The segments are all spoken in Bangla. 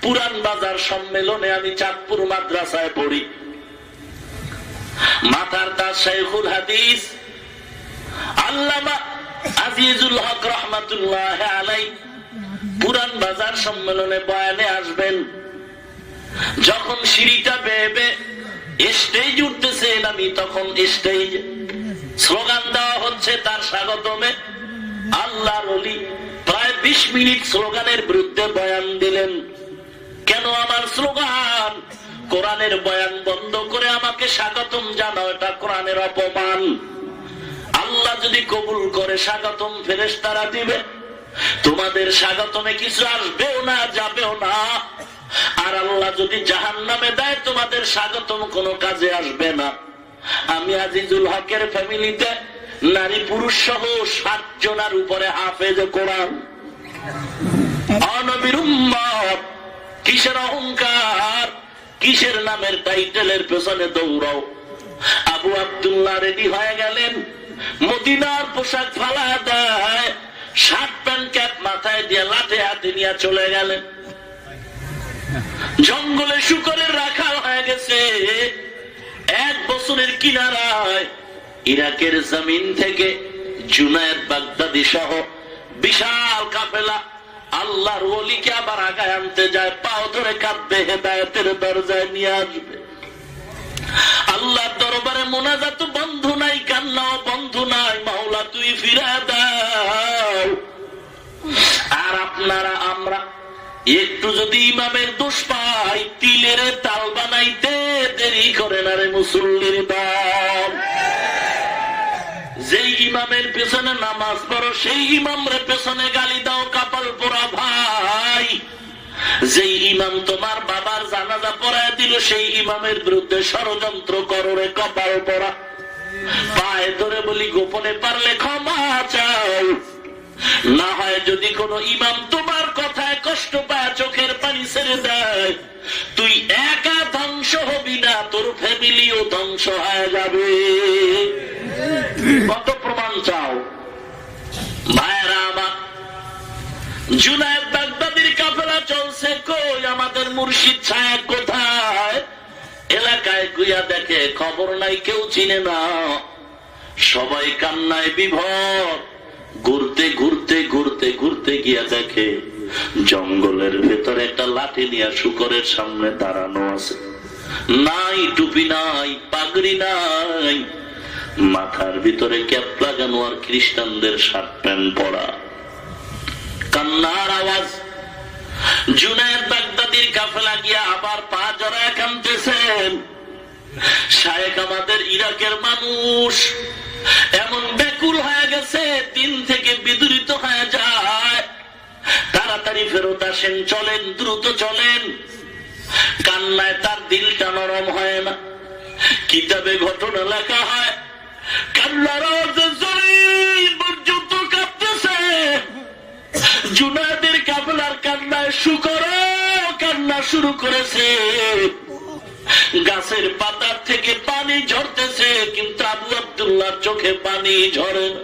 পুরান বাজার সম্মেলনে আমি চাঁদপুর মাদ্রাসায় পড়ি। মাথার তাজ শাইখুল হাদিস আল্লামা আজিজুল হক রহমাতুল্লাহ আলাইহি পুরান বাজার সম্মেলনে বয়ানে আসবেন। যখন সিঁড়িটা বেয়ে স্টেজ উঠতেছেন, আমি তখন স্টেজ স্লোগান দেওয়া হচ্ছে তার স্বাগতমে। আল্লাহর ওলি প্রায় 20 মিনিট স্লোগানের বিরুদ্ধে বয়ান দিলেন। কেন আমার স্লোগান? কোরআনের বয়ান বন্ধ করে আমাকে স্বাগতম জানাও, এটা কোরআনের অপমান। আল্লাহ যদি কবুল করে স্বাগতম ফেরেশতারা দিবে, তোমাদের স্বাগতমে কিছু আসবেও না, যাবেও না। আর আল্লাহ যদি জাহান্নামে দেয়, তোমাদের স্বাগতম কোনো কাজে আসবে না। আমি আজিজুল হকের ফ্যামিলিতে নারী পুরুষ সহ 60 জনের উপরে হাফেজ কোরআন। নবীর উম্মত, কিসের অহংকার, কিসের নামের টাইটেলের পেছনে দৌড়াও? আবু আব্দুল্লাহ রেডি হয়ে গেলেন, মদিনার পোশাক ফালা দেয়, শার্ট প্যান্ট ক্যাপ মাথায় দিয়ে লাঠি হাতে নিয়ে চলে গেলেন। জঙ্গলে শুকরের রাখাল হয়ে গেছে। 1 বছরের কিনারায় ইরাকের জমিন থেকে জুনায়েদ বাগদাদি সহ বিশাল কাফেলা আল্লাহর ওলিকে আবার আগায় আনতে যায়। পাও ধরে কাঁদবে, হেদায়েতের দরজায় নিয়ে আসবে। আল্লাহর দরবারে মোনাজাত বন্ধ নাই, কান্নাও বন্ধ নাই। মাওলা তুই ফিরা দাও। আর আপনারা আমরা একটু যদি ইমামের দোষ পাই, তিলের তাল বানাইতে দেরি করে না রে মুসল্লির দল। যেই ইমামের পেছনে নামাজ পড়ো, সেই ইমামরে পেছনে গালি দাও, কপাল পোড়া ভাই। যেই ইমাম তোমার বাবার জানাজা পড়ায় দিল, সেই ইমামের বিরুদ্ধে ষড়যন্ত্র করো রে কপাল পোড়া। পায়ে ধরে বলি, গোপনে পারলে ক্ষমা চাও। না হয় যদি কোন ইমাম তোমার কথায় কষ্ট পায়, চোখের পানি ছেড়ে দেয়, তুই একা ধ্বংস হবি না, তোর ফ্যামিলিও ধ্বংস হয়ে যাবে। কত প্রমাণ চাও ভাইরা আমার? জুনায়েদ বাগদাদির কাফেলা চলছে, কই আমাদের মুর্শিদ সাহেব কোথায়? এলাকায় গুইয়া দেখে, খবর নাই, কেউ চিনে না। সবাই কান্নায় বিভোর। ঘুরতে ঘুরতে ঘুরতে ঘুরতে গিয়া দেখে জঙ্গলের ভেতরে একটা লাঠি নিয়ে শুকরের সামনে দাঁড়ানো আছে। নাই টুপি, নাই পাগড়ি, নাই মাথার ভিতরে ক্যাপ লাগানো, আর খ্রিস্টানদের শার্ট প্যান্ট পরা। কান্নার আওয়াজ। জুনায়েদ বাগদাদির কাফেলা গিয়া আবার পা জড়ায় কাঁদতেছেন। শায়েখ আমাদের ইরাকের মানুষ এমন ব্যাকুল হয়ে গেছে, দিন থেকে বিদুরিত হয়ে যায়। তাড়াতাড়ি ফেরত আসেন, চলেন, দ্রুত চলেন। কান্নায় তার দিলটা নরম হয় না। কিতাবে ঘটনা লেখা হয়, কান্নার পর্যন্ত কাঁদতেছে। জুনায়েদের কাফেলার কান্নায় শুকরও কান্না শুরু করেছে। গাছের পাতার থেকে পানি ঝরতেছে, কিন্তু আবু আব্দুল্লাহর চোখে পানি ঝরে না।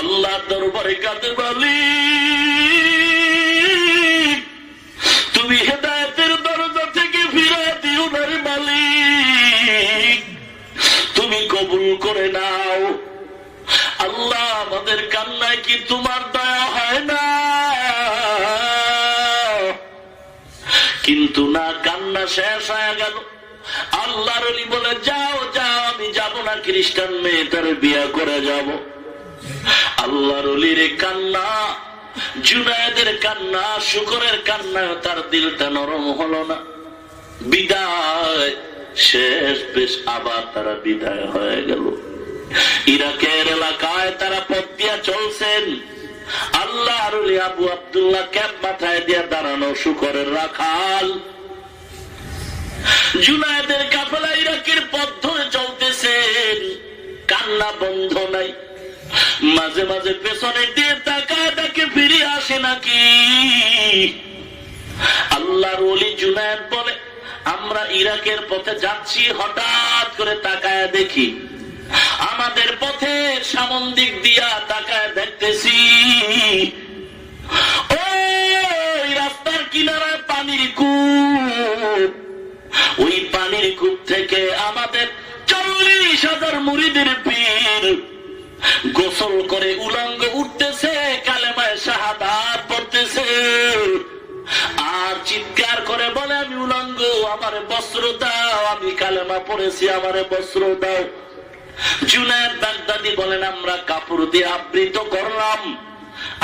আল্লাহ দরবারে কাঁদে, বলি তুমি হেদায়েতের দরজা থেকে ফিরে দিও না রে মালিক, তুমি কবুল করে নাও। আল্লাহ আমাদের কান্নায় কি তোমার দয়া হয় না? কিন্তু না, কান্না শেষ হয়ে গেল। আল্লাহর ওলি বলে, যাও যাও, আমি যাব না, খ্রিস্টান মেয়েটার বিয়ে করে যাব। আল্লাহর ওলির কান্না, জুনায়েদের কান্না, শুকরের কান্না, তার দিলটা নরম হলো না। বিদায় শেষ, বেশ আবার তারা বিদায় হয়ে গেল। ইরাকের এলাকায় তারা পথ দিয়া চলছেন। আল্লাহর ওলি আবু আব্দুল্লাহ ক্যাপ মাথায় দিয়ে দাঁড়ানো, শুকরের রাখাল। জুনায়েদের কাফেলা ইরাকের পথ ধরে চলতেছেন, কান্না বন্ধ নাই। মাঝে মাঝে পেছনে দিয়ে তাকায় দেখে ফিরে আসে নাকি। আল্লাহর ওলি জুনায়েদ বলে, আমরা ইরাকের পথে যাচ্ছি, হঠাৎ করে তাকায় দেখি আমাদের পথে সামন দিক দিয়া তাকায় দেখতেছি ওই রাস্তার কিনারায় মুরিদের পীর গোসল করে উলঙ্গ উঠতেছে, কালেমায়ে শাহাদাত পড়তেছে, আর চিৎকার করে বলে আমি উলঙ্গ, আমারে বস্ত্র দাও, আমি কালেমা পড়েছি, আমারে বস্ত্র দাও। জুনায়েদ বাগদাদি বলেন আমরা কাপড় দিয়ে আবৃত করলাম,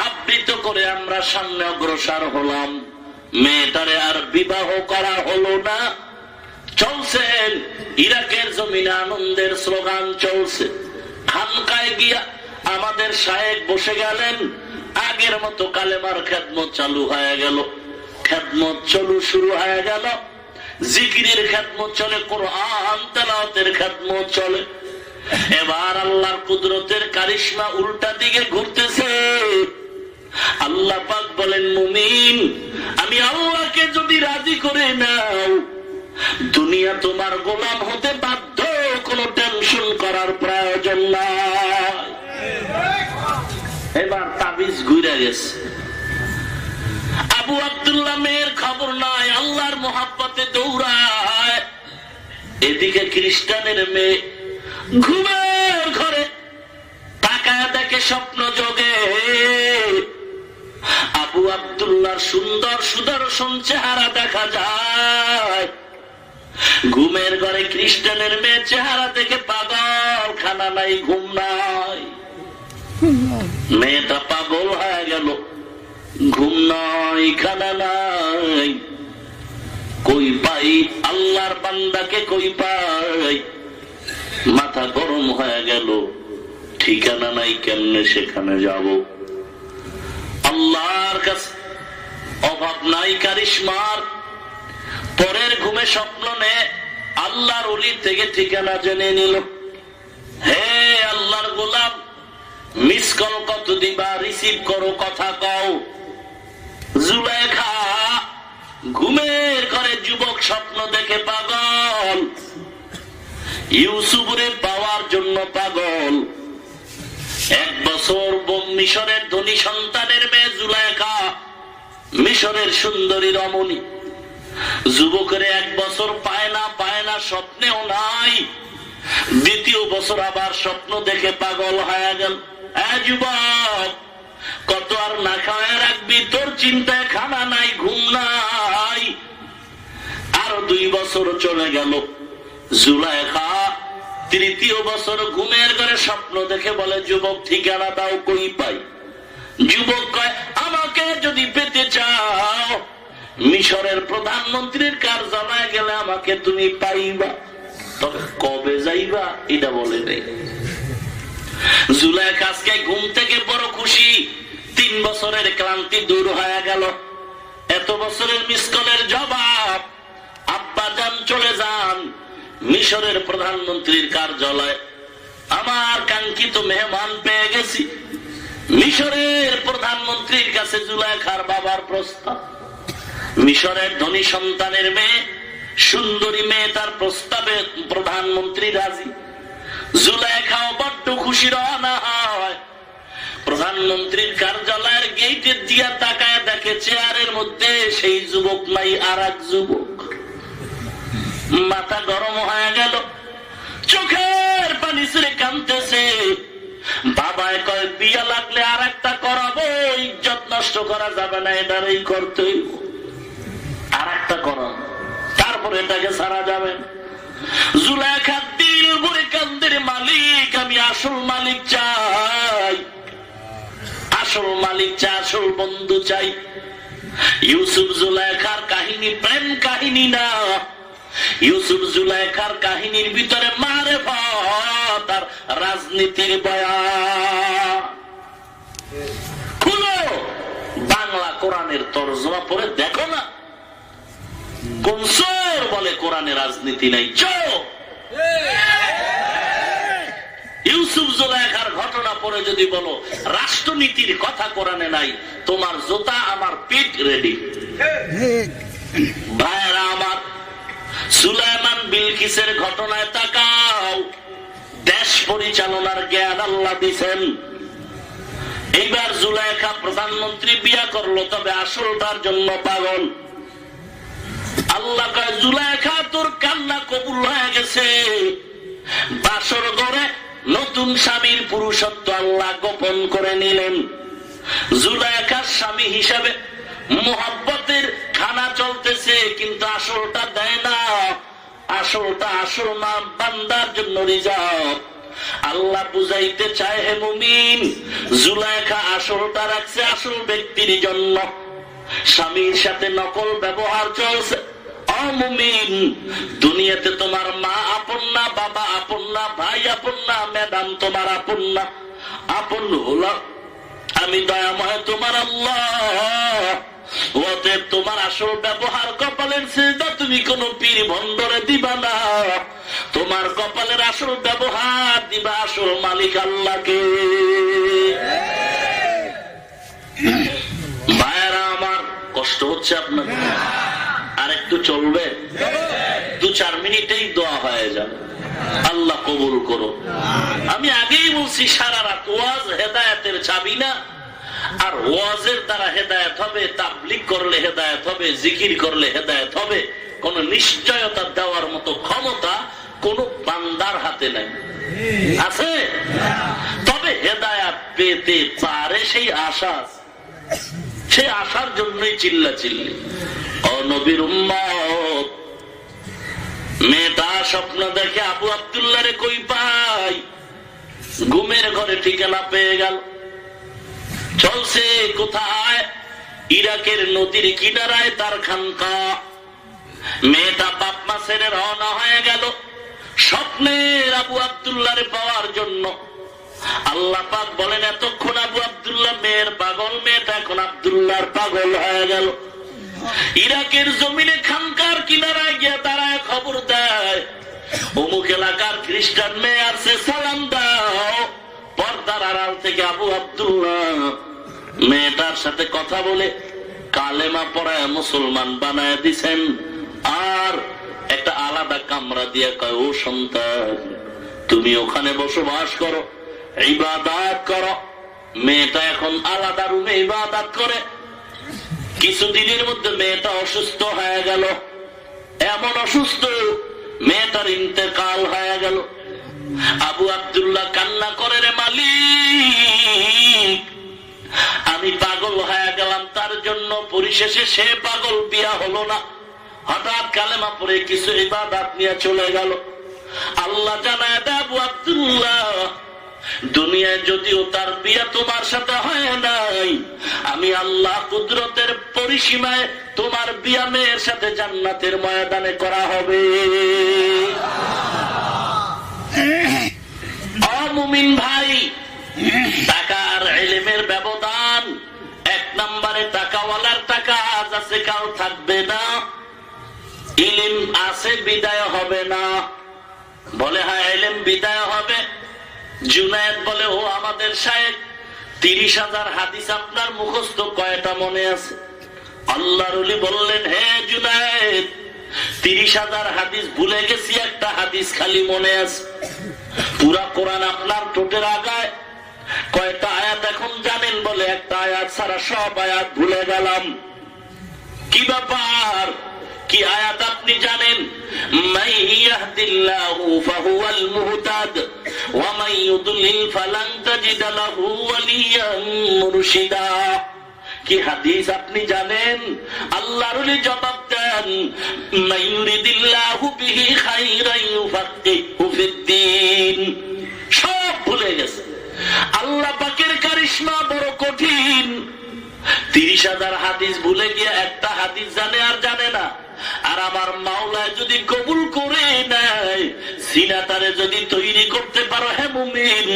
আবৃত করে আমরা সামনে অগ্রসর হলাম। মেয়েটারে আর বিবাহ করা হলো না। চলছে ইরাকের জমিনে আনন্দের স্লোগান চলছে। খানকায় গিয়া আমাদের শায়েখ বসে গেলেন, আগের মতো কালেমার খেদমত চালু হয়ে গেল, খেদমত শুরু হয়ে গেল, জিকিরের খেদমত চলে, কোরআন তেলাওয়াতের খেদমত চলে। এবার আল্লাহর কুদরতের কারিশমা উল্টা দিকে ঘুরতেছে। আল্লাহ পাক বলেন, মুমিন আমি আল্লাহকে যদি রাজি করে নাও, দুনিয়া তোমার গোলাম হতে বাধ্য, কোনো টেনশন করার প্রয়োজন নাই। এবার তাবিজ ঘুরে গেছে। আবু আব্দুল্লাহ মেয়ের খবর নাই, আল্লাহর মোহাব্বতে দৌড়ায়। এদিকে খ্রিস্টানের মেয়ে ঘুমের ঘরে তাকায় দেখে স্বপ্ন যোগে আবু আব্দুল্লাহর সুন্দর সুদর্শন চেহারা দেখা যায়। ঘুমের ঘরে খ্রিস্টানের মেয়ে চেহারা দেখে পাগল, খানা নাই, ঘুম নাই। মেয়েটা পাগল হয়ে গেল, ঘুম নাই, খানা নাই, কই পাই আল্লাহর বান্দাকে, কই পাই। মাথা গরম হয়ে গেল, ঠিকানা নাই, কেমনে সেখানে যাব। আল্লাহর কাছে অভাব নাই কারিশমার। পরের ঘুমে স্বপ্ন নে আল্লাহর ওলি থেকে ঠিকানা জেনে নিল। হে আল্লাহর গোলাম, মিস কল কত দিবা, রিসিভ করো, কথা কও। জুলেখা ঘুমের ঘরে যুবক স্বপ্ন দেখে পাগল, ইউসুফরে পাওয়ার জন্য পাগল। 1 বছর মিশরের ধনী সন্তানের মেয়ে জুলেখা, মিশরের সুন্দরী রমণী। যুবকের 1 বছর পায় না, স্বপ্নেও নাই। 2য় বছর আবার স্বপ্ন দেখে পাগল হয়ে গেল। যুবক, কত আর না খাওয়ায় রাখবি, তোর চিন্তায় খানা নাই, ঘুম নাই। আরো 2 বছর চলে গেল। জুলেখা 3য় বছর ঘুমের ঘরে স্বপ্ন দেখে বলে, যুবক ঠিকানা দাও, কই পাই। যুবক কয়, আমাকে যদি পেতে চাও, মিশরের প্রধানমন্ত্রীর কার্যালয়ে গেলে আমাকে তুমি পাইবা, তবে কবে যাইবা এটা বলে নেই। জুলেখা আজকে ঘুম থেকে বড় খুশি, 3 বছরের ক্লান্তি দূর হয়ে গেল। এত বছরের মিসকলের জবাব, আব্বা যান চলে যান মিশরের প্রধানমন্ত্রীর কার্যালয়, আমার কাঙ্ক্ষিত মেহমান পেয়ে গেছি। মিশরের প্রধানমন্ত্রীর কাছে জুলেখার বাবার প্রস্তাব। মিশরের ধনী সন্তানের মেয়ে, সুন্দরী মেয়ে, তার প্রস্তাবে প্রধানমন্ত্রী রাজি। জুলেখাও বড্ড খুশি রওনা হয়। প্রধানমন্ত্রীর কার্যালয়ের গেটের দিয়া তাকায় দেখে চেয়ারের মধ্যে সেই যুবক নাই, আর এক যুবক। মাথা গরম হয়ে গেল, চোখের পানি ছেড়ে কাঁদতেছে। বাবায় কয়, বিয়া লাগলে আর একটা করাবো, ইজ্জত নষ্ট করা যাবে না, এটারই করতে আর একটা করাবো, তারপর এটাকে ছাড়া যাবে। জুলেখা দিল ভরে কান্দের, মালিক আমি আসল মালিক চাই, আসল মালিক চাই, আসল বন্ধু চাই। ইউসুফ জুলেখার কাহিনী প্রেম কাহিনী না, ইউসুফ জুলেখার কাহিনীর ভিতরে মারেফত আর রাজনীতির বয়ান। খুলো বাংলা কোরআনের তরজমা পড়ে দেখো না, কোন চোর বলে কোরআনে রাজনীতি নাই? চোর। ইউসুফ জুলেখার ঘটনা পড়ে যদি বলো রাষ্ট্রনীতির কথা কোরআনে নাই, তোমার জোতা আমার পিঠ রেডি। ভাইরা আমার, সুলাইমান বিলকিসের ঘটনায় তাকাও, দেশ পরিচালনার জ্ঞান আল্লাহ দিছেন। এইবার জুলেখা প্রধানমন্ত্রী বিয়া করলো, তবে আসলটার জন্য পাগল। আল্লাহ কয়, জুলেখা তোর কান্না কবুল হয়ে গেছে, বাসর ঘরে নতুন স্বামীর পুরুষত্ব আল্লাহ গোপন করে নিলেন। জুলাইখার স্বামী হিসাবে মোহাব্বতের খানা চলতেছে, কিন্তু আসলটা দেয় না। আসলটা আসল না, বান্দার জন্য রিজার্ভ। আল্লাহ বুঝাইতে চায়, হে মুমিন, জুলাইখা আসলটা রাখছে আসল ব্যক্তির জন্য। স্বামীর সাথে নকল ব্যবহার চলছে। অমুমিন, দুনিয়াতে তোমার মা আপন না, বাবা আপন না, ভাই আপন না, ম্যাডাম তোমার আপন না। আপন হলো আমি দয়াময় তোমার আল্লাহ। অতএব তোমার আসল ব্যবহার কপালের সিজদা তুমি কোন পীর ভণ্ডরে দিবা না। তোমার কপালের আসল ব্যবহার দিবা আসল মালিক আল্লাহকে। ভাইয়েরা আমার, কষ্ট হচ্ছে আপনাদের? আর একটু চলবে? 2-4 মিনিটেই দোয়া হয়ে যাবে। আল্লাহ কবুল করো। আমি আগেই বলছি, সারা রাত ওয়াজ হেদায়েতের চাবি না। আর ওয়াজের দ্বারা হেদায়েত হবে, তাবলীগ করলে হেদায়েত হবে, জিকির করলে হেদায়েত হবে, কোন নিশ্চয়তা দেওয়ার মতো ক্ষমতা কোন বান্দার হাতে নাই। আছে? তবে হেদায়েত পেতে পারে সেই আশা, সেই আশার জন্যই চিল্লা চিল্লি। ও নবীর উম্মত, মেয়েটা স্বপ্ন দেখে আবু আব্দুল্লাহ রে কই পাই, ঘুমের ঘরে ঠিকানা পেয়ে গেল। চলছে কোথায়? ইরাকের নদীর কিনারায় তার খানকা। মেয়েটা বাপ মা ছেড়ে রওনা হয়ে গেল স্বপ্নের আবু আব্দুল্লাহ রে পাওয়ার জন্য। আল্লাহ পাক বলেন, এতক্ষণ আবু আব্দুল্লাহ মেয়ের পাগল, মেয়েটা এখন আব্দুল্লাহর পাগল হয়ে গেল। ইরাকের জমিনে খানকার কিনারায় গিয়ে দাঁড়ায় খবর দেয়, অমুক এলাকার খ্রিস্টান মেয়ে আছে, সালাম দাও। পর্দার আড়াল থেকে আবু আব্দুল্লাহ মেয়েটার সাথে কথা বলে কালেমা পড়ায় মুসলমান বানায় দিছেন। আর একটা আলাদা কামরা দিয়ে কয়, ও সন্তান, তুমি ওখানে বসবাস করো, ইবাদত করো। মেয়েটা এখন আলাদা রুমে ইবাদত করে। কিছুদিনের মধ্যে মেয়েটা অসুস্থ হয়ে গেল। এমন অসুস্থ, মেয়েটার ইন্তেকাল হয়ে গেল। আবু আব্দুল্লাহ কান্না করে, রে মালিক, আমি পাগল হয়ে গেলাম তার জন্য। পরিশেষে সে পাগল, বিয়া হলো না। হঠাৎ কালেমা পড়ে কিছু ইবাদত নিয়ে চলে গেল। আল্লাহ জানায় দেয়, আবু আব্দুল্লাহ, দুনিয়ায় যদিও তার বিয়া তোমার সাথে হয় নাই, আমি আল্লাহ কুদরতের পরিসীমায় তোমার বিয়া মেয়ের সাথে জান্নাতের ময়দানে করা হবে। অমুমিন ভাই, টাকা আর ইলমের ব্যবধান। 1 নম্বরে টাকাওয়ালার টাকা আজ আছে কাল থাকবে না। ইলম আছে বিদায় হবে না। বলে হ্যাঁ, ইলম বিদায় হবে। জুনায়েদ বলে, ও আমাদের শায়েখ, 30,000 হাদিস আপনার মুখস্থ কয়টা মনে আছে? আল্লাহর ওলি বললেন, হে জুনায়েদ, 30,000 হাদিস ভুলে গেছি, একটা হাদিস খালি মনে আছে। পুরা কোরআন আপনার ঠোঁটের আগায়। কয়টা আয়াত এখন জানেন? বলে একটা আয়াত ছাড়া সব আয়াত ভুলে গেলাম। কি ব্যাপার? কি আয়াত আপনি জানেন? মান ইয়াহদিল্লাহু ফাহুয়াল মুহতাদ ওয়া মান ইউদ্লিল ফালান তাজিদ লাহু ওয়ালিয়ান মুরশিদা। কি হাদিস আপনি জানেন? আল্লাহর ওলি জবাব দেন, মান ইউরিদিল্লাহু বিহি খায়রান ইউফাক্কিহু ফিদ্দীন। সব ভুলে গেছে। আল্লাহ পাকের কারিশমা বড় কঠিন। 30,000 হাদিস ভুলে গিয়ে একটা হাদিস জানে আর জানে না। আর আমার মাওলায় যদি কবুল করে নেয়, সিনাতারে যদি তৈরি করতে পারো, হে মুমিন,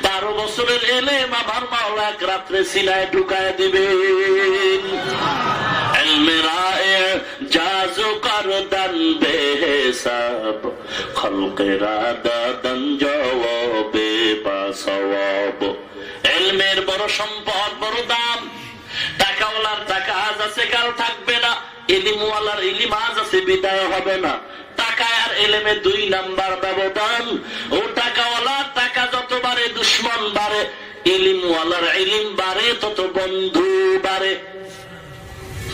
12 বছরের এলেম আমার মাওলা এক রাত্রে সিনায় ঢুকায় দিবেন। এলমেরায়ে জাজো করদান বেহিসাব, খলকেরা দাদান জওয়াবে বাসওয়াব। এলমের বড় সম্পদ, বড় দাম। টাকাওয়ালার টাকা আজ আছে কাল থাকবে না। ইলিমওয়ালার ইলিম আজ আছে বিদায় হবে না। টাকা আর ইলমে 2 নাম্বার ব্যবধান। ও টাকাওয়ালার টাকা যত বাড়ে দুশ্মন বাড়ে, ইলিমওয়ালার ইলিম বাড়ে তত বন্ধু বাড়ে।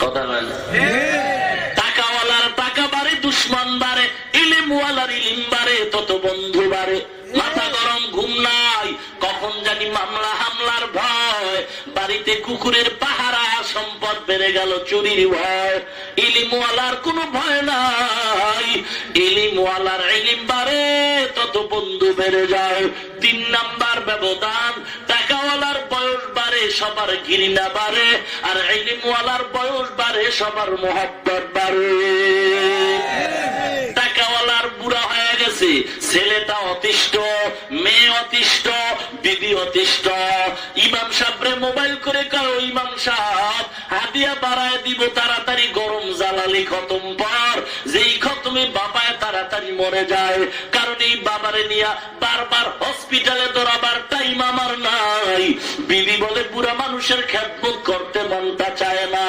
কথা বলেন? টাকাওয়ালার টাকা বাড়ে দুশ্মন বাড়ে, ইলিম ইলিমওয়ালার ইলিম বাড়ে তত বন্ধু বাড়ে। মাথা গরম, ঘুম নাই, কখন জানি মামলা হামলার ভয়, বাড়িতে কুকুরের পাহারা, সম্পদ বেড়ে গেল চুরির ভয়। ইলিমওয়ালার কোনো ভয় নাই, ইলিমওয়ালার ইলিম বাড়ে তত বন্ধু বেড়ে যায়। 3 নাম্বার ব্যবধান, টাকাওয়ালার বয়স বাড়ে সবার ঘৃণা বাড়ে, আর ইলিমওয়ালার বয়স বাড়ে সবার মোহাব্বত বাড়ে। টাকাওয়ালার বুড়া হয়ে গেছে, ছেলেটা অতিষ্ঠ, মেয়ে অতিষ্ঠ, বিবি অতিষ্ঠ। ইমাম সাহেবরে মোবাইল করে কারো, ইমাম সাহেব হাদিয়া বাড়ায় দিব তাড়াতাড়ি, গরম জ্বালালি খতম পর, যেই খতমে বাবায় তাড়াতাড়ি মরে যায়। কারণ এই বাবারে নিয়া বারবার হসপিটালে দৌড়াবার টাইম আমার নাই। বিবি বলে বুড়া মানুষের খেদমত করতে মনটা চায় না।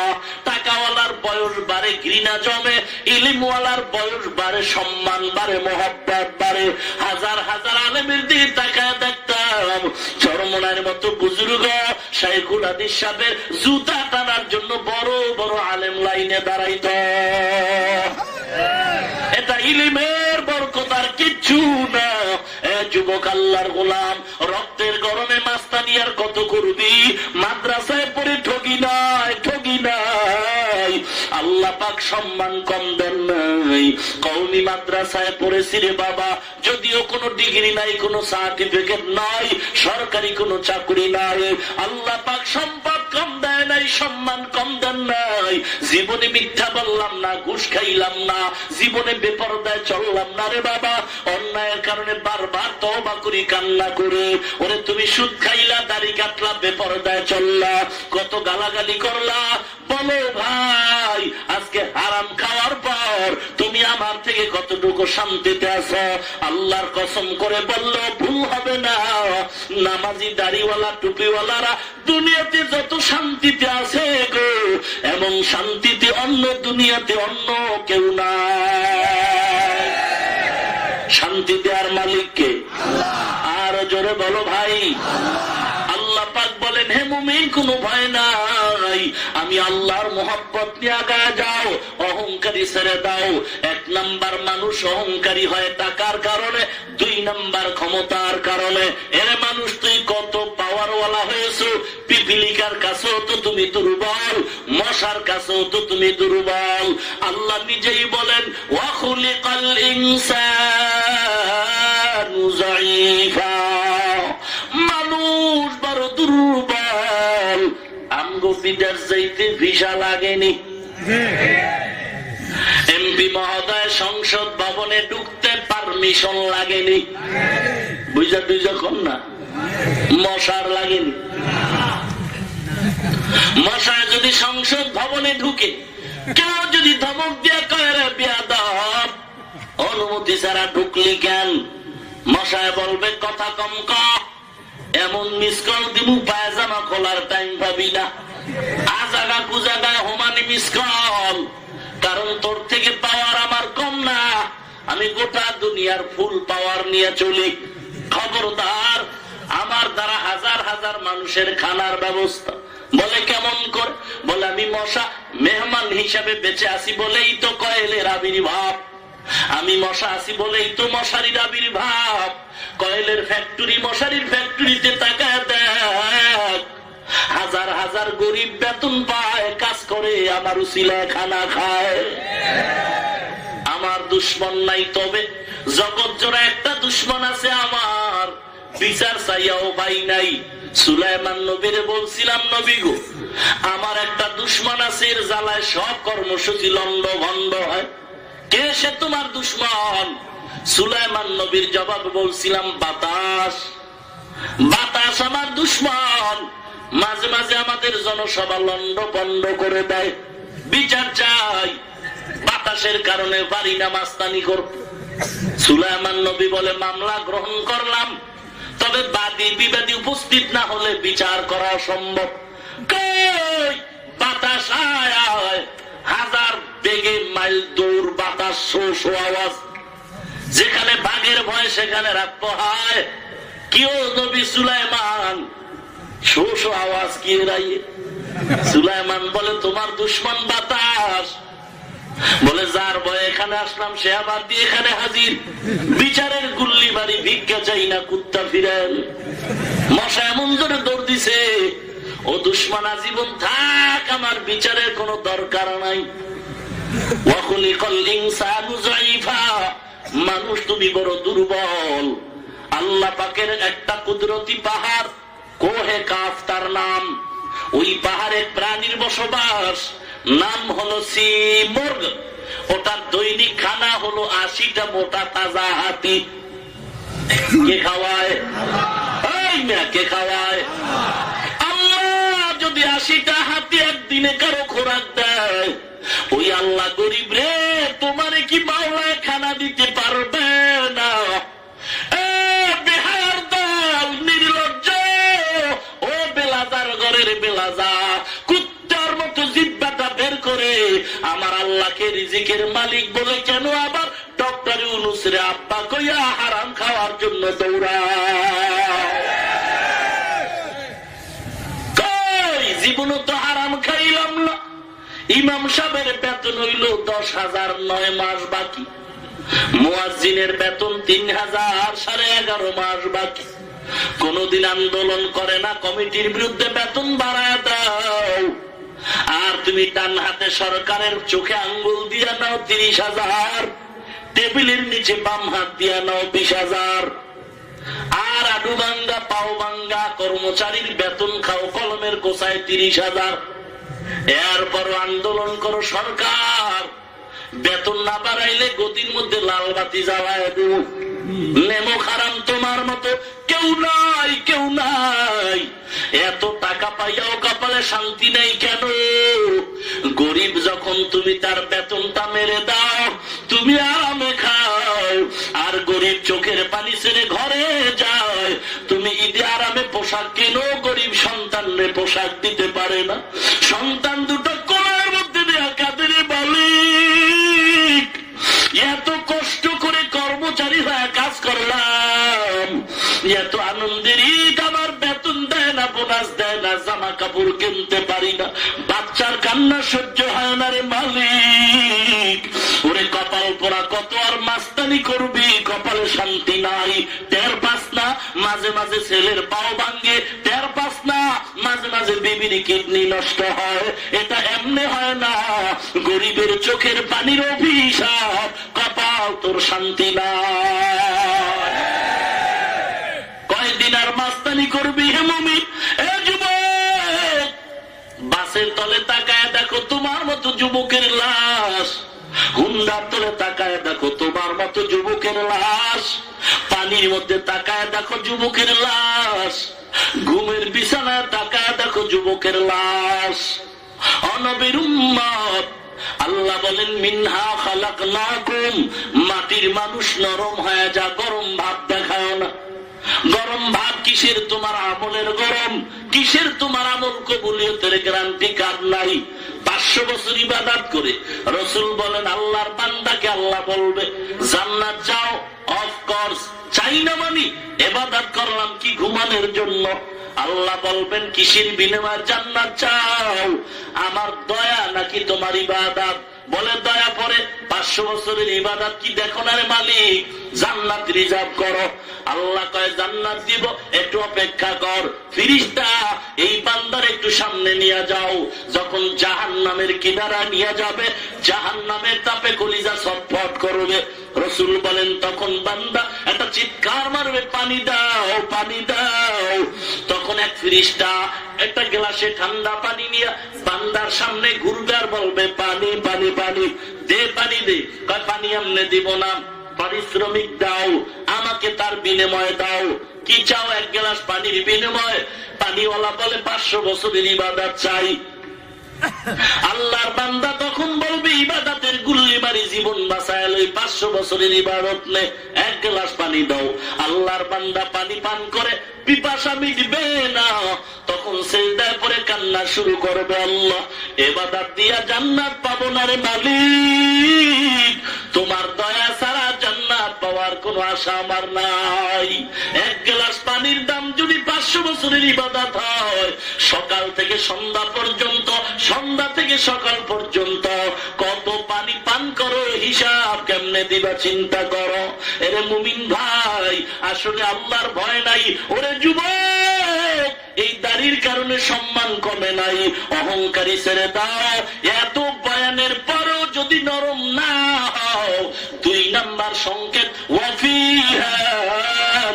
টাকাওয়ালার বয়স বাড়ে, ঘৃণা জমে, ইলিমওয়ালার বয়স বাড়ে, সম্মান বাড়ে, মোহাব্বত বাড়ে। হাজার হাজার আলেমের দিকে তাকায় দেখতাম, চরমনার মতো বুজুর্গ শাইখুল হাদিস সাহেবের জুতা টানার জন্য বড় বড় আলেম লাইনে দাঁড়াইত। এটা ইলিমের বরকত আর কিচ্ছু না। যুবক আল্লাহর গোলাম, রক্তের গরমে মাস্তানি আর কত করবি? মাদ্রাসায় পড়ে ঠগি নাই, ঠগি নাই। আল্লাহ পাক সম্মান কম দেন নাই। কওমি মাদ্রাসায় পড়েছি রে বাবা, যদিও কোনো ডিগ্রি নাই, কোনো সার্টিফিকেট নাই, সরকারি কোনো চাকরি নাই, আল্লাহ পাক সম্পদ কম দেয় নাই, সম্মান কম দেন নাই। জীবনে মিথ্যা বললাম না, ঘুষ খাইলাম না, জীবনে বেপরদায় চললাম না রে বাবা। অন্যায়ের কারণে বারবার তওবা করি, কান্না করে, ওরে তুমি সুদ খাইলা, দাড়ি কাটলা, বেপরদায় চললা, কত গালাগালি করলা। বলো ভাই, আজকে হারাম খাওয়ার পর তুমি আমার থেকে কতটুকু শান্তিতে আছো? আল্লাহর কসম করে বলল ভুল হবে না, নামাজি দাড়িওয়ালা টুপিওয়ালারা দুনিয়াতে যত শান্তিতে আছে গো, এমন শান্তিতে অন্য দুনিয়াতে অন্য কেউ না। শান্তি দেওয়ার মালিককে আর জোরে বলো ভাই। আল্লাহ পাক বলেন, হে মুমিন কোনো ভয় নাই, আমি আল্লাহর মোহাব্বত নিয়ে আগায় যাও, অহংকারী ছেড়ে দাও। 1 নাম্বার মানুষ অহংকারী হয় টাকার কারণে, 2 নাম্বার ক্ষমতার কারণে। এর মানুষ তুই কত পাওয়ারওয়ালা হয়েছো, পিপিলিকার কাছেও তো তুমি দুর্বল, মশার কাছেও তো তুমি দুর্বল। আল্লাহ নিজেই বলেন, ওয়া খুলিকাল ইনসানু যায়ীফা, মানুষ বড় দুর্বল। আমগো বিদেশ যাইতে ভিসা লাগেনি, এমপি মহোদয় সংসদ ভবনে ঢুকতে পারমিশন লাগেনি, বুঝা তুই যখন না, মশার লাগেনি। মশায় যদি সংসদ ভবনে ঢুকে, কেউ যদি ধমক দিয়ে কয় রে বেয়াদব, অনুমতি ছাড়া ঢুকলি কেন? মশায় বলবে কথা কম ক, এমন মিস কল দিবু পায়জামা খোলার টাইম পাবি না। আজাগা কুজাগায় হোমানি মিস কল, কারণ তোর থেকে পাওয়ার আমার কম না, আমি গোটা দুনিয়ার ফুল পাওয়ার নিয়ে চলি। খবরদার, আমার দ্বারা হাজার হাজার মানুষের খানার ব্যবস্থা। বলে কেমন করে? বলে আমি মশা মেহমান হিসাবে বেঁচে আসি বলেই তো কয়েলের আবির্ভাব, আমি মশা আছি বলেই তো মশারির আবির্ভাব। কয়েলের ফ্যাক্টরি, মশারির ফ্যাক্টরিতে তাকায় দেখ, হাজার হাজার গরিব বেতন পায়, কাজ করে, আমার উসিলায় খানা খায়। আমার দুশ্মন নাই, তবে জগৎ জোড়া একটা দুশ্মন আছে আমার, বিচার চাইয়াও ভাই নাই। সুলাইমান নবীরে বলছিলাম, নবী গো, আমার একটা দুশ্মন আছে, এর জ্বালায় সব কর্মসূচি লন্ড ভন্ড হয়। কে সে তোমার দুশ্মন? সুলাইমান নবীর জবাব বলছিলাম, বাতাস। বাতাস আমার দুশ্মন, মাঝে মাঝে আমাদের জনসভা লন্ড বন্ড করে দেয়। বিচার চাই, বাতাসের কারণে পারি না মাস্তানি করব। সুলাইমান নবী বলে, মামলা গ্রহণ করলাম, তবে বাদী বিবাদী উপস্থিত না হলে বিচার করা অসম্ভব। বাতাস আয়, হাজার বেগে মাইল দৌড়, বাতাস শো শো আওয়াজ, যেখানে বাঘের ভয় সেখানে রাখতে হয়। কেউ নবী সুলাইমান, শো শো আওয়াজ কি রাইয়ে? সুলাইমান বলে, তোমার দুশ্মন বাতাস, বলে যার ভয়ে এখানে আসলাম সে আবার দিয়ে এখানে হাজির। বিচারের গুল্লি বাড়ি, ভিক্ষা চাই না, কুত্তা ফিরেন। মশা এমন জোরে দৌড় দিছে, ও দুশ্মন আজীবন থাক, আমার বিচারের কোনো দরকার নাই। মানুষ তুমি বড় দুর্বল। আল্লাহ পাকের একটা কুদরতি পাহাড়, কোহে কাফ তার নাম। ওই পাহাড়ে প্রাণীর বসবাস, নাম হলো সিমর্গ। ওটার দৈনিক খানা হলো 80টা মোটা তাজা হাতি। কে খাওয়ায়? কে খাওয়ায়? আল্লাহ যদি 80টা হাতি একদিনে কারো খোরাক দেয়, ওই আল্লাহ গরিব রে তোমারে কি মাওলায় খানা দিতে পারবে না? বেহার দল, নির্লজ্জ, ও বেলাজার ঘরের বেলাজা, কুত্তার মতো জিব্বাটা বের করে আমার আল্লাহকে রিজিকের মালিক বলে কেন আবার ডক্টর ইউনূসের আব্বা কইয়া হারাম খাওয়ার জন্য দৌড়া? জীবনও তো হারাম খাইলাম না। ইমাম সাহেবের বেতন হইল 10,000, 9 মাস বাকি। মুয়াজ্জিনের বেতন 3,000, 11.5 মাস বাকি। কোনদিন আন্দোলন করে না, কমিটির বিরুদ্ধে বেতন বাড়ায় দাও। আর তুমি ডান হাতে সরকারের চোখে আঙ্গুল দিয়া নাও 30,000, টেবিলের নিচে বাম হাত দিয়া নাও 20,000। আর আডু ভাঙ্গা পাও ভাঙ্গা কর্মচারীর বেতন খাও কলমের কোসায় 30,000। এরপর আন্দোলন করো, সরকার বেতন না বাড়াইলে গদির মধ্যে লাল বাতি জ্বালায় দেব। নেমো খারাম তোমার মতো কেউ নাই, কেউ নাই। এত টাকা পাইয়াও কপালে শান্তি নেই কেন? গরিব যখন তুমি তার বেতনটা মেরে দাও, তুমি আরামে খাও। আর গরিব চোখের পানি ছেড়ে ঘরে যায়, তুমি ঈদে আরামে পোশাক কেনো, গরিব সন্তানরে পোশাক দিতে পারে না। সন্তান দুটো কোলের মধ্যে দেয়া কাদের মালিক, এত কষ্ট করে কর্মচারী হয়ে কাজ করলাম, এত আনন্দের ঈদ, আমার বেতন দেয় না, বোনাস দেয় না, জামা কাপড় কিনতে পারি না, বাচ্চার কান্না সহ্য হয় না রে মালিক। ওরে কপাল পোড়া, কত আর মাস্তানি করবি, কপালে শান্তি নাই, টের পাস না। মাঝে মাঝে ছেলের পাও ভাঙ্গে, টের পাস না। মাঝে মাঝে বিবির কিডনি নষ্ট হয়, এটা এমনি হয় না, গরিবের চোখের পানির অভিশাপ। কপাল তোর শান্তি না, কয়দিন আর মাস্তানি করবি হে মুমিন? এ যুবক, বাসের তলে তাকায় দেখো তোমার মতো যুবকের লাশ, হুন্ডার তলে তাকায় দেখো তোমার মতো যুবকের লাশ, পানির মধ্যে তাকায় দেখো যুবকের লাশ, ঘুমের বিছানায় তাকায় দেখো যুবকের লাশ। অনবীর উম্মত, আল্লাহ বলেন মিনহা খালাকনাকুম, মাটির মানুষ নরম হয়ে যা, গরম ভাব দেখায় না। গরম ভাব কিসের? তোমার আমলের গরম। কিসের? তোমার আমল কবুলিয়তের গ্যারান্টি কার নাই? 500 বছর ইবাদত করে রাসূল বলেন আল্লাহর বান্দাকে আল্লাহ বলবে জান্নাত চাও? অফকোর্স চাই না, মানি ইবাদত করলাম কি ঘুমানোর জন্য? আল্লাহ বলবেন কিসের বিনিময়ে জান্নাত চাও? আমার দয়া নাকি তোমার ইবাদত? বলে দয়া পরে 500 বছরের ইবাদত কি দেখো না রে মালিক, জান্নাত রিজার্ভ করো। আল্লাহ কয় জান্নাত দিব, একটু অপেক্ষা কর। ফেরেশতা এই বান্দার একটু সামনে নিয়ে যাও। যখন জাহান্নামের কিনারা নিয়ে যাবে, জাহান্নামের তাপে কলিজা ছটফট করবে। রাসূল বলেন তখন বান্দা একটা চিৎকার মারবে, পানি দাও, পানি দাও। তখন এক ফেরেশতা একটা গ্লাসে ঠান্ডা পানি নিয়ে বান্দার সামনে ঘুরবে আর বলবে পানি পানি পানি দে, পানি দে। কয় পানি আমনে দিব না, পারিশ্রমিক দাও, আমাকে তার বিনিময়ে দাও। কি চাও? 1 গ্লাস পানির বিনিময়ে। পানিওয়ালা বলে 500 বছরের ইবাদত চাই। আল্লাহর বান্দা তখন বলবে ইবাদতের গুল্লি মারি জীবন বাঁচায় লই, 500 বছরের ইবাদত নে, 1 গ্লাস পানি দাও। আল্লাহর বান্দা পানি পান করে পিপাসা মিটবে না, তখন সিজদায় পড়ে কান্না শুরু করবে, আল্লাহ ইবাদত দিয়া জান্নাত পাবো না রে মালিক, তোমার দয়া ছাড়া জান্নাত পাওয়ার কোনো আশা আমার নাই। 1 গ্লাস পানির দাম যদি 500 বছরের ইবাদত হয়, সকাল থেকে সন্ধ্যা পর্যন্ত, সন্ধ্যা থেকে সকাল পর্যন্ত কত পানি হিসাব কেমনে দিবা চিন্তা করো। এরে মুমিন ভাই, আসলে আল্লাহর ভয় নাই। ওরে যুবক, এই দাড়ির কারণে সম্মান কমে নাই, অহংকারী ছেড়ে দাও। এত বয়ানের পরও যদি নরম না হও, 2 নাম্বার সংকেত, ওয়াফিহা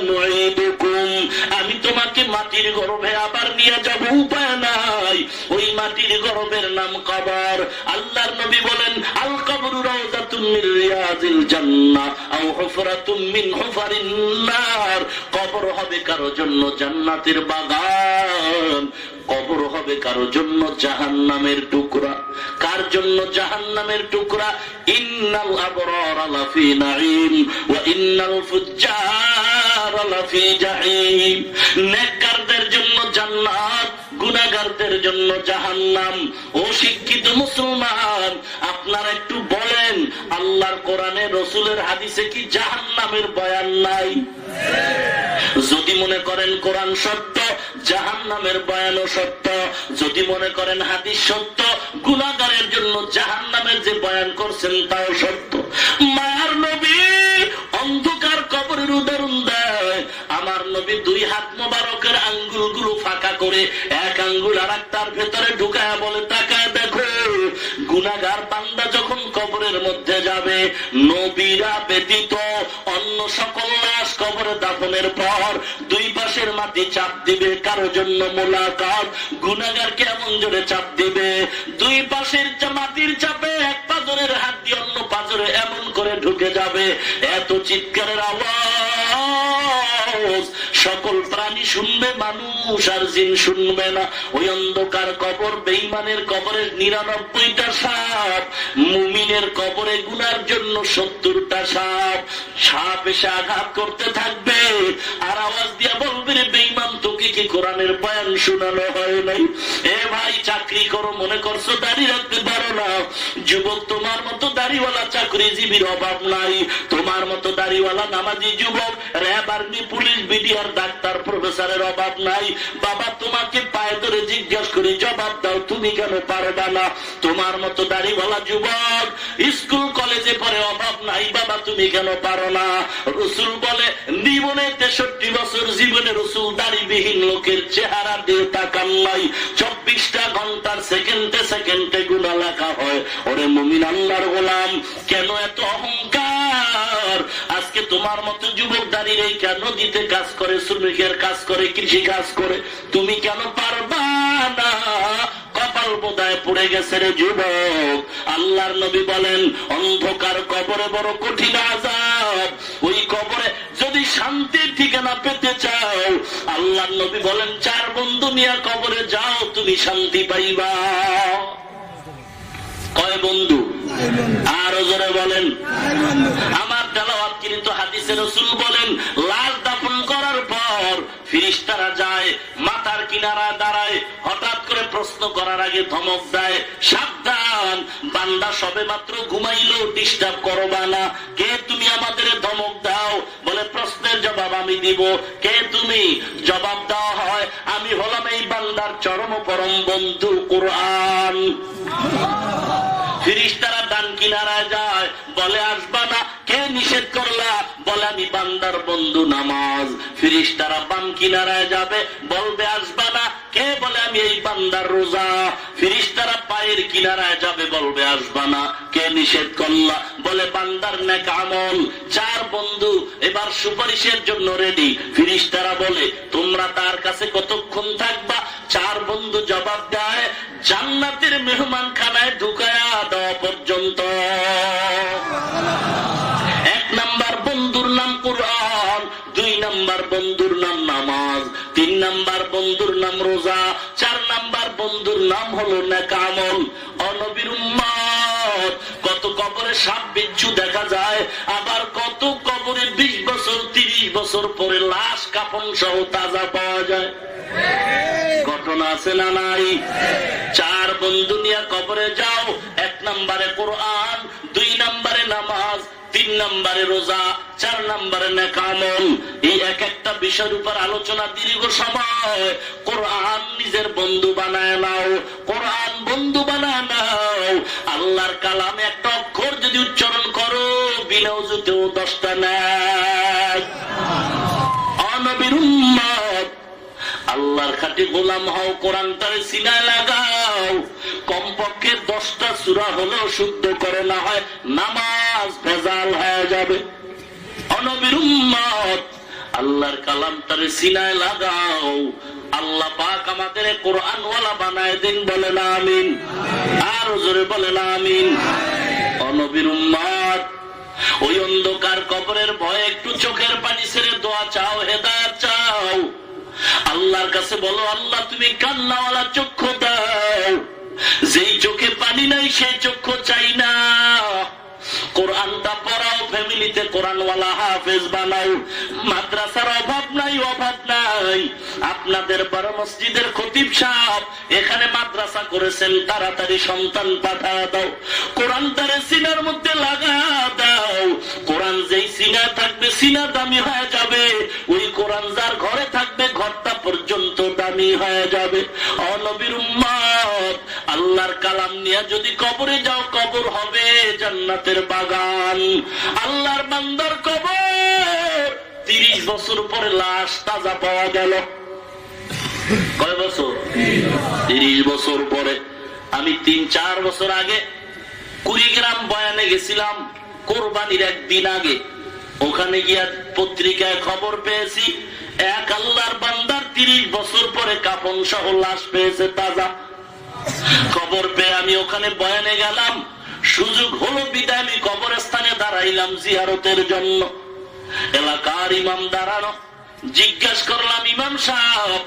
নুঈদুকুম, আমি তোমাকে মাটির গর্ভে আবার নিয়ে যাব, উপায় নাই। ওই মাটির গর্ভের নাম কবর। আল্লাহর নবী বলেন, আল কবরু রাউযাতুম মির রিয়াজিল জান্নাহ আও হুফরাতুম মিন হুফারিন নার। কবর হবে কারো জন্য জান্নাতের বাগান, কবর হবে কারো জন্য জাহান্নামের টুকরা। কার জন্য জাহান্নামের টুকরা? ইন্নাল আবরারা লাফি নাঈম ওয়া ইন্নাল ফুজ্জারা লাফি জাহিম। নেককারদের জন্য জান্নাত, গুনাহগারদের জন্য জাহান্নাম। ও শিক্ষিত মুসলমান, আপনারা একটু বলেন, আল্লাহর কোরআনে, রাসূলের হাদিসে কি জাহান্নামের বয়ান নাই? যদি মনে করেন কোরআন সত্য, জাহান্নামের বয়ানও সত্য। যদি মনে করেন হাদিস সত্য, গুনাহগারের জন্য জাহান্নামের যে বয়ান করছেন তাও সত্য। মায়ার নবী অন্ধকার কবরের উদাহরণ দেয়। আমার নবী 2 হাত মোবারকের আঙ্গুলগুলো ফাঁকা করে এক আঙ্গুল আরেকটার ভেতরে ঢুকায়া বলে, তাকায় দেখো, গুনাহগার বান্দা যখন কবরের মধ্যে যাবে, নবীরা ব্যতীত অন্য সকল লাশ কবরে দাফনের পর 2 পাশের মাটি চাপ দিবে কারো জন্য মোলাকাত। গুনাহগারকে এমন জোরে চাপ দিবে, 2 পাশের মাটির চাপে এক পাজরের হাত দিয়ে অন্য পাজরে এমন করে ঢুকে যাবে, এত চিৎকারের আওয়াজ সকল প্রাণী শুনবে, মানুষ আর জিন শুনবে না। ওই অন্ধকার কবর, বেঈমানের কবরে 99টা সাপ, মুমিনের কবরে গুনার জন্য 70টা সাপ। সাপ এসে আঘাত করতে থাকবে আর আওয়াজ দিয়া বলবে, রে বেঈমান, তোকে কি কোরআনের বয়ান শোনানো হয় নাই? এ ভাই, চাকরি করো, মনে করছো দাড়ি রাখতে পারো না? যুবক, তোমার মতো দাড়িওয়ালা চাকরিজীবীর অভাব নাই। তোমার মতো দাড়িওয়ালা নামাজি যুবক, RAB, army, police, BDR, doctor, প্রফেসরের অভাব নাই। বাবা, তোমাকে পায়ে ধরে জিজ্ঞাসা করি, জবাব দাও, তুমি কেন পারবা না? তোমার মতো দাড়িওয়ালা যুবক স্কুল কলেজে পড়ে, অভাব নাই। বাবা, তুমি কেন পারো না? রাসূল বলে, জীবনে 63 বছর জীবনে রাসূল দাড়িবিহীন লোকের চেহারা দিয়ে তাকান নাই। 24টা ঘন্টার সেকেন্ডে সেকেন্ডে গুনাহ লেখা হয়। ওরে মুমিন আল্লাহর গোলাম, কেন এত অহংকার? আজকে তোমার মতো যুবক দাঁড়িয়ে কেন দিতে কাজ করে, শ্রমিকের কাজ করে, কৃষি কাজ করে, তুমি কেন পারবা না? কপাল বোধহয় পড়ে গেছে রে যুবক। আল্লাহর নবী বলেন, অন্ধকার কবরে বড় কঠিন আযাব। ওই কবরে যদি শান্তির ঠিকানা পেতে চাও, আল্লাহর নবী বলেন, 4 বন্ধু নিয়ে কবরে যাও, তুমি শান্তি পাইবা। কয় বন্ধু? আরো জোরে বলেন। আমার তেলাওয়াতকৃত হাদিসে রাসূল বলেন, লাশ দাফন করার পর ফেরেশতারা যায়, মাথার কিনারা দাঁড়ায়, হঠাৎ করে প্রশ্ন করার আগে ধমক দেয়, সাবধান, বান্দা সবে মাত্র ঘুমাইলো, ডিস্টার্ব করবা না। কে তুমি? আমাদের ধমক দাও। বলে, প্রশ্নের জবাব আমি দিব। কে তুমি? জবাব দেওয়া হয়, আমি হলাম এই বান্দার চরম পরম বন্ধু কোরআন। ফেরেশতারা ডান কিনারায় যায়, বলে, আসবা না। কে নিষেধ করলা? বলে, আমি বান্দার বন্ধু নামাজ। ফেরেশতারা বাম কিনারায় যাবে, বলবে, আসবা না। কে? বলে, আমি এই বান্দার রোজা। ফেরেশতারা পায়ের কিনারায় যাবে, বলবে, আসবা না। কে নিষেধ করলা? বলে, বান্দার নেক আমল। 4 বন্ধু এবার সুপারিশের জন্য রেডি। ফেরেশতারা বলে, তোমরা তার কাছে কতক্ষণ থাকবা? 4 বন্ধু জবাব দেয়, জান্নাতের মেহমান খানায় ঢুকায়া দেওয়া পর্যন্ত। 1 নাম্বার বন্ধুর নাম কোরআন, 2 নাম্বার বন্ধুর নাম নামাজ, 3 নাম্বার বন্ধুর নাম রোজা, 4 নাম্বার বন্ধুর নাম হলো নেক আমল। ও নবীর উম্মত, কত কবরে সাপ বিচ্ছু দেখা যায়, আবার কত কবরে 20 বছর 30 বছর পরে লাশ কাফন সহ তাজা পাওয়া যায়। ঘটনা আছে না নাই? 4 বন্ধু নিয়ে কবরে যাও। 1 নম্বরে কোরআন, 2 নম্বরে নামাজ, 3 নম্বরে রোজা, 4 নম্বরে নেক আমল। এই এক একটা বিষয়ের উপর আলোচনা দীর্ঘ সময়। কোরআন নিজের বন্ধু বানায় নাও, কোরআন বন্ধু বানায় নাও। আল্লাহর কালামে একটা অক্ষর যদি উচ্চারণ করো বিনা ওযুতেও 10টা নেয়। নবীর উম্মত, আল্লাহর খাঁটি গোলাম হও, কোরআনটারে সিনায় লাগাও, কমপক্ষে 10টা সূরা হলেও শুদ্ধ করে, না হয় নামাজ ভেজাল হয়ে যাবে। নবীর উম্মত, আল্লাহর কালামটারে সিনায় লাগাও, আল্লাহ পাক আমাদের কোরআনওয়ালা বানায় দিন, বলেন আমিন। আর জোরে বলেন আমিন। নবীর উম্মত, ওই অন্ধকার কবরের ভয়ে একটু চোখের পানি ছেড়ে দোয়া চাও, হেদায়েত চাও, আল্লাহর কাছে বলো, আল্লাহ তুমি কান্নাওয়ালা চক্ষু দাও, যেই চোখে পানি নাই সেই চক্ষু চাই না। কোরআনটা পড়াও, ফ্যামিলিতে কোরআনওয়ালা হাফেজ বানাও, মাদ্রাসার অভাব নাই, অভাব নাই। আপনাদের বড় মসজিদের খতিব সাহেব এখানে মাদ্রাসা করেছেন, তাড়াতাড়ি সন্তান পাঠা দাও, কোরআনটারে সিনার মধ্যে লাগা দাও। কোরআন যেই সিনা থাকবে সিনা দামি হয়ে যাবে, ওই কোরআন যার ঘরে থাকবে ঘরটা পর্যন্ত দামি হয়ে যাবে। ও নবীর উম্মত, আল্লাহর কালাম নিয়ে যদি কবরে যাও, কবর হবে জান্নাতের বাগান। আল্লাহর বান্দার কবর 30 বছর পরে লাশ তাজা পাওয়া গেল। কয় বছর? 30 বছর পরে। আমি 3-4 বছর আগে কুড়িগ্রাম বয়ানে গেছিলাম, কোরবানির একদিন আগে। ওখানে গিয়া পত্রিকায় খবর পেয়েছি, এক আল্লাহর বান্দার 30 বছর পরে কাফন সহ লাশ পেয়েছে তাজা। খবর পেয়ে আমি ওখানে বয়ানে গেলাম, সুযোগ হলো বিদায় আমি কবরস্থানে দাঁড়াইলাম জিয়ারতের জন্য। এলাকার ইমাম দাঁড়ানো, জিজ্ঞাসা করলাম, ইমাম সাহেব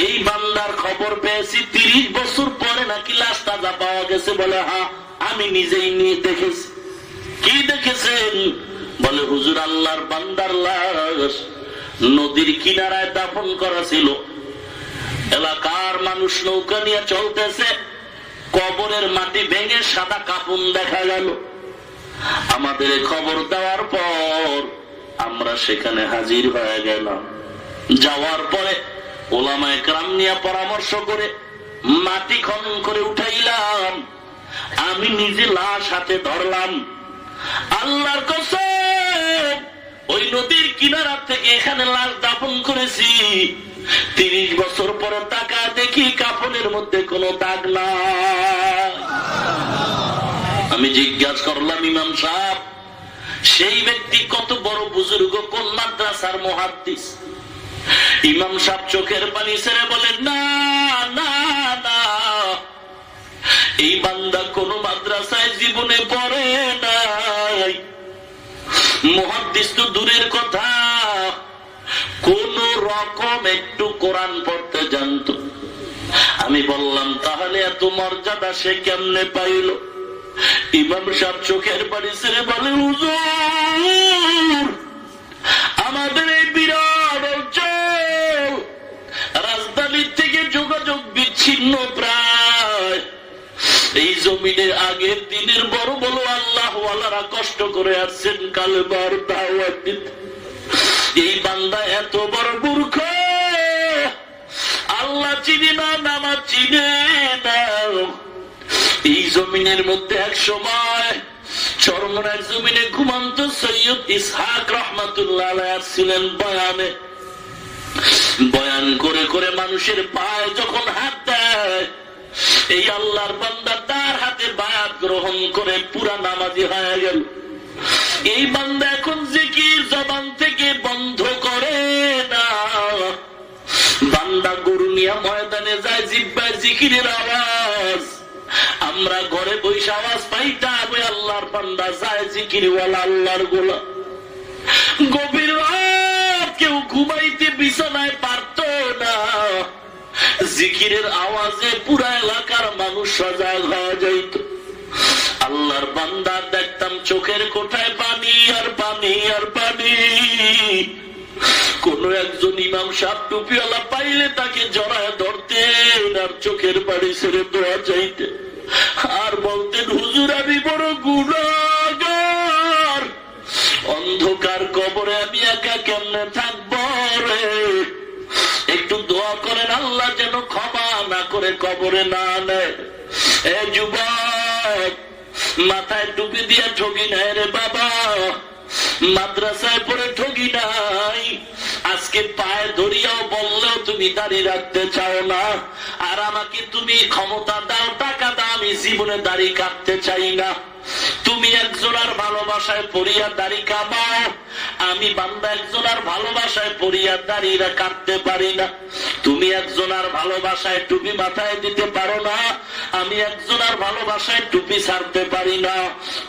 এই বান্দার খবর পেয়েছি 30 বছর পরে নাকি লাশ তাজা পাওয়া গেছে। বলে হ্যাঁ, আমি নিজেই নিয়ে দেখেছি। কি দেখেছেন? বলে হুজুর, আল্লাহর বান্দার লাশ নদীর কিনারায় দাফন করা ছিল, এলাকার মানুষ নৌকা নিয়ে চলতেছে, কবরের মাটি ভেঙে সাদা কাফন দেখা গেল। আমাদের খবর দেওয়ার পর আমরা সেখানে হাজির হয়ে গেলাম। যাওয়ার পরে ওলামায়ে কেরাম নিয়ে পরামর্শ করে মাটি খনন করে উঠাইলাম। আমি নিজে লাশ হাতে ধরলাম। আল্লাহর কসম, ওই নদীর কিনারা থেকে এখানে লাশ দাফন করেছি। 30 বছর পরে তাকা দেখি কাফনের মধ্যে কোনো দাগ নাই। আমি জিজ্ঞাসা করলাম, ইমাম সাহেব সেই ব্যক্তি কত বড় বুজুর্গ, কোন মাদ্রাসার মুহাদ্দিস? ইমাম সাহেব চোখের পানি ছেড়ে বলেন, না না না, এই বান্দা কোন মাদ্রাসায় জীবনে পড়ে নাই, মুহাদ্দিস তো দূরের কথা, কোন রকম একটু কোরআন পড়তে জানতো। আমি বললাম, তাহলে এত মর্যাদা সে কেমনে পাইল? ইমাম সাহেব চোখের পানি ছেড়ে বলে, হুজুর আমাদের এই বিরাট অঞ্চল, রাজধানীর থেকে যোগাযোগ বিচ্ছিন্ন প্রায়। এই জমিনে আগের দিনের বড় বড় আল্লাহওয়ালারা কষ্ট করে আসছেন কালেমার দাওয়াত দিতে। এই বান্দা এত বড় মূর্খ, আল্লাহ চিনি না, নামাজ চিনে না। এই জমিনের মধ্যে এক সময় চরমনার জমিনে ঘুমন্ত সৈয়দ ইসহাক রহমাতুল্লাহ আলাইহি ছিলেন বয়ানে। বয়ান করে করে মানুষের পায়ে যখন হাত দেয়, এই আল্লাহর বান্দা তার হাতে বায়াত গ্রহণ করে পুরা নামাজি হয়ে গেল। এই বান্দা এখন জিকির জবান থেকে বন্ধ করে না। বান্দা গরু নিয়ে ময়দানে যায়, জিব্বায় জিকিরের আওয়াজ, আমরা ঘরে বসে আওয়াজ পাইতাম, ওই আল্লাহর বান্দা যায় জিকিরওয়ালা আল্লাহর গোলাম। গভীর রাত কেউ ঘুমাইতে বিছানায় পারত না, জিকিরের আওয়াজে পুরা এলাকার মানুষ সজাগ হয়ে যাইত। আল্লাহর বান্দা দেখতাম চোখের কোঠায় পানি আর পানি আর পানি। কোন একজন ইমাম সাহেব টুপিওয়ালা পাইলে তাকে জড়ায় ধরতেন আর চোখের পানি ছেড়ে দোয়া চাইতেন আর বলতেন, হুজুর আমি বড় গুনাহগার, অন্ধকার কবরে আমি একা কেমনে থাকবো রে, একটু দোয়া করেন আল্লাহ যেন ক্ষমা না করে কবরে না নেয়। এ যুবক, মাথায় টুপি দিয়ে ঠকি নাই রে বাবা, মাদ্রাসায় পড়ে ঠকি নাই, আজকে পায়ে ধরিয়াও বললেও তুমি দাঁড়িয়ে রাখতে চাও না। আর আমাকে তুমি ক্ষমতা দাও, টাকা দাও, আমি জীবনে দাড়ি কাটতে চাই না। তুমি একজনের ভালোবাসায় পড়িয়া দাড়ি কামাও, আমি বান্দা একজনের ভালোবাসায় পড়িয়া দাড়িরা কাটতে পারি না। তুমি একজনের ভালোবাসায় টুপি মাথায় দিতে পারো না, আমি একজনের ভালোবাসায় টুপি ছাড়তে পারি না।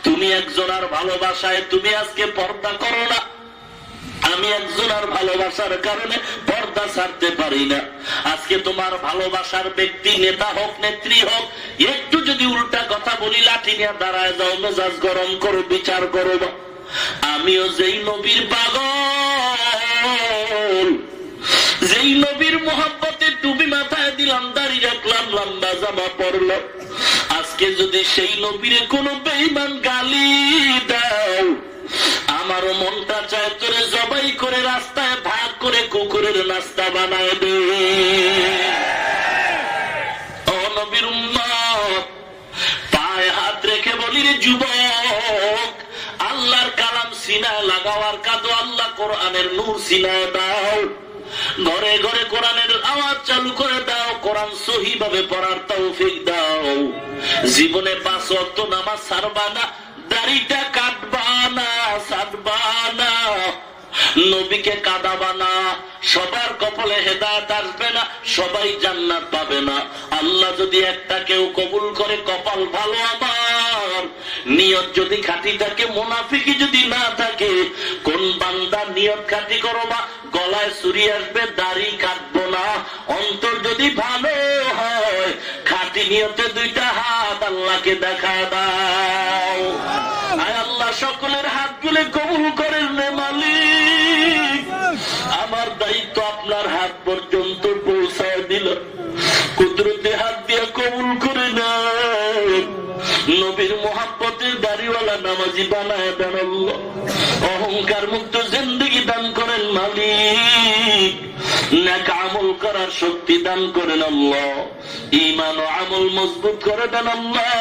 তুমি একজনের ভালোবাসায় তুমি আজকে পর্দা করো না, আমি একজনের ভালোবাসার কারণে পর্দা ছাড়তে পারি না। আজকে তোমার ভালোবাসার ব্যক্তি নেতা হোক নেত্রী হোক, একটু যদি উল্টা কথা বলি লাঠি নিয়ে দাঁড়ায় যাও, মেজাজ গরম করো, বিচার করো। আমিও যেই নবীর পাগল, যেই নবীর মোহাব্বতে টুপি মাথায় দিলাম, দাড়ি রাখলাম, লম্বা জামা পরলো, আজকে যদি সেই নবীর কোনো বেঈমান গালি দাও, আমারও মনটা চায় তোরে জবাই করে রাস্তায় ভাগ করে কুকুরের নাস্তা বানায় দে। ও নবীর উম্মত, পায়ে হাত রেখে বলি রে যুবক, আল্লাহর কালাম সিনায় লাগাওয়ার কাদো, আল্লাহ কোরআনের নূর সিনায় দাও, ঘরে ঘরে কোরআনের আওয়াজ চালু করে দাও, কোরআন সহি ভাবে পড়ার তৌফিক দাও। জীবনে 5 ওয়াক্ত নামাজ ছাড়বা না, দাড়িটা কাটবা না, ছাড়বা না, নবীকে কাঁদাবা না। সবার কপালে হেদায়েত আসবে না, সবাই জান্নাত পাবে না। আল্লাহ যদি একটা কেউ কবুল করে কপাল ভালো আমার, নিয়ত যদি খাঁটি থাকে, মুনাফিকি যদি না থাকে, কোন বান্দা নিয়ত খাঁটি করো বা গলায় ছুরি আসবে, দাড়ি কাটবো না, অন্তর যদি ভালো হয়, খাঁটি নিয়তে 2টা হাত আল্লাহকে দেখা দাও। আয় আল্লাহ সকলের হাত তুলে কবুল করেন রে মালিক। আমার দায়িত্ব আপনার হাত পর্যন্ত পৌঁছায় দিল, কুদরতে হাত দিয়ে কবুল করে নেন। নবীর মোহাব্বতের দাড়িওয়ালা নামাজি বানায় দেন আল্লাহ, অহংকার মুক্ত জিন্দেগি দান করেন মালিক, নেক আমল করার শক্তি দান করেন আল্লাহ, ঈমান ও আমল মজবুত করে দেন আল্লাহ,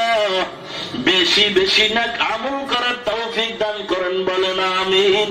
বেশি বেশি নেক আমল করার তৌফিক দান করেন, বলেন আমিন।